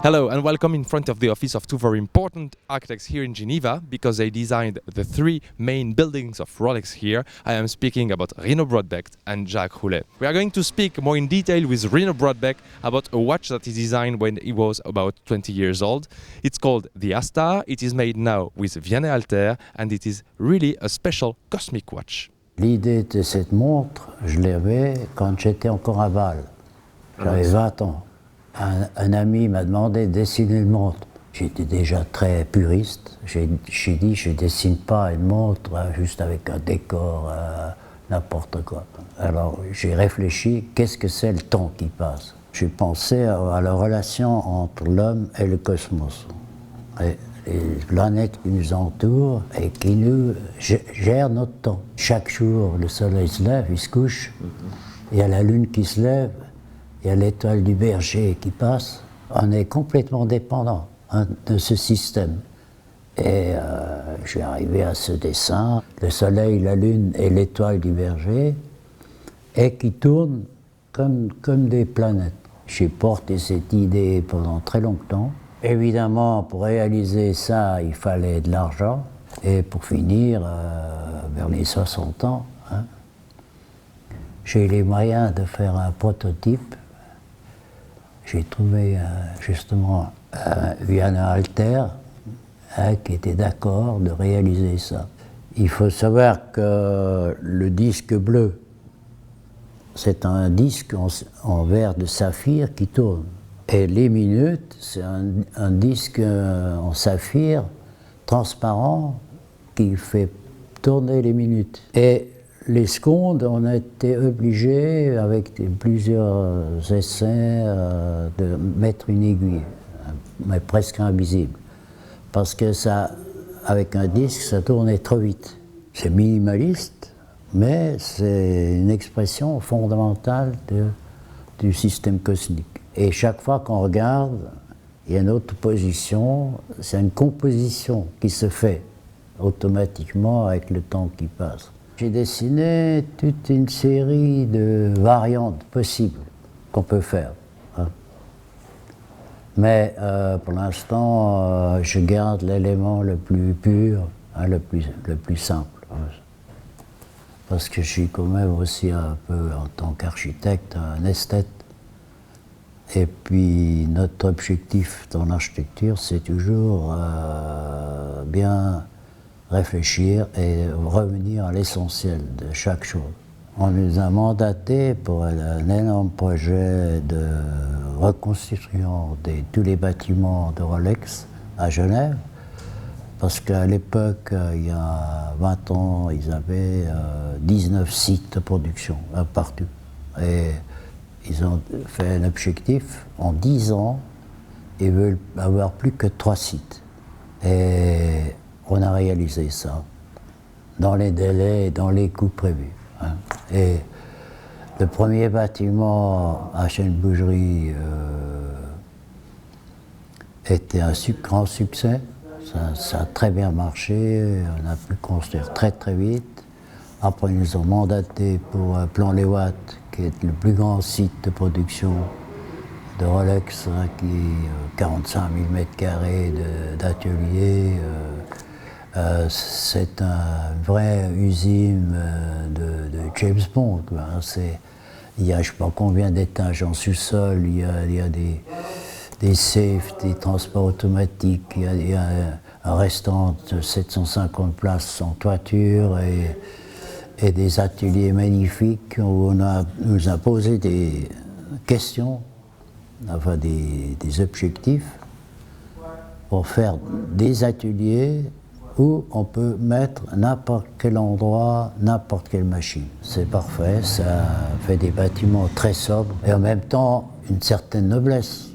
Hello and welcome in front of the office of two very important architects here in Geneva because they designed the three main buildings of Rolex here. I am speaking about Renaud Brodbeck and Jacques Roulet. We are going to speak more in detail with Renaud Brodbeck about a watch that he designed when he was about 20 years old. It's called the A-Star. It is made now with Vianney Alter and it is really a special cosmic watch. L'idée de cette montre, je l'avais quand j'étais encore à Bâle. J'avais 20 ans. Un ami m'a demandé de dessiner une montre. J'étais déjà très puriste. J'ai dit, je ne dessine pas une montre juste avec un décor, n'importe quoi. Alors j'ai réfléchi, qu'est-ce que c'est le temps qui passe? J'ai pensé à la relation entre l'homme et le cosmos. Et les planètes qui nous entourent et qui nous gèrent notre temps. Chaque jour, le soleil se lève, il se couche, il y a la lune qui se lève, il y a l'étoile du Berger qui passe. On est complètement dépendant de ce système. Et je suis arrivé à ce dessin, le soleil, la lune et l'étoile du Berger, et qui tournent comme des planètes. J'ai porté cette idée pendant très longtemps. Évidemment, pour réaliser ça, il fallait de l'argent. Et pour finir, vers les 60 ans, j'ai eu les moyens de faire un prototype. J'ai trouvé justement Vianney Alter qui était d'accord de réaliser ça. Il faut savoir que le disque bleu, c'est un disque en verre de saphir qui tourne. Et les minutes, c'est un disque en saphir transparent qui fait tourner les minutes. Et les secondes, on a été obligé, avec plusieurs essais, de mettre une aiguille, mais presque invisible. Parce que ça, avec un disque, ça tournait trop vite. C'est minimaliste, mais c'est une expression fondamentale du système cosmique. Et chaque fois qu'on regarde, il y a une autre position, c'est une composition qui se fait automatiquement avec le temps qui passe. J'ai dessiné toute une série de variantes possibles qu'on peut faire. Mais pour l'instant, je garde l'élément le plus pur, le plus simple. Parce que je suis quand même aussi un peu, en tant qu'architecte, un esthète. Et puis notre objectif dans l'architecture, c'est toujours bien réfléchir et revenir à l'essentiel de chaque chose. On nous a mandaté pour un énorme projet de reconstruction de tous les bâtiments de Rolex à Genève, parce qu'à l'époque, il y a 20 ans, ils avaient 19 sites de production partout. Et ils ont fait un objectif, en 10 ans, ils veulent avoir plus que 3 sites. Et on a réalisé ça, dans les délais et dans les coûts prévus. Et le premier bâtiment à Chêne-Bougerie était un grand succès. Ça a très bien marché, on a pu construire très très vite. Après, ils nous ont mandaté pour Plan-les-Ouates, qui est le plus grand site de production de Rolex, qui est 45 000 m² d'atelier. C'est une vraie usine de James Bond. Il y a je ne sais pas combien d'étages en sous-sol, il y a des safes, des transports automatiques, il y a un restaurant de 750 places en toiture et des ateliers magnifiques où on nous a posé des questions, enfin des objectifs pour faire des ateliers où on peut mettre n'importe quel endroit, n'importe quelle machine. C'est parfait, ça fait des bâtiments très sobres et en même temps une certaine noblesse.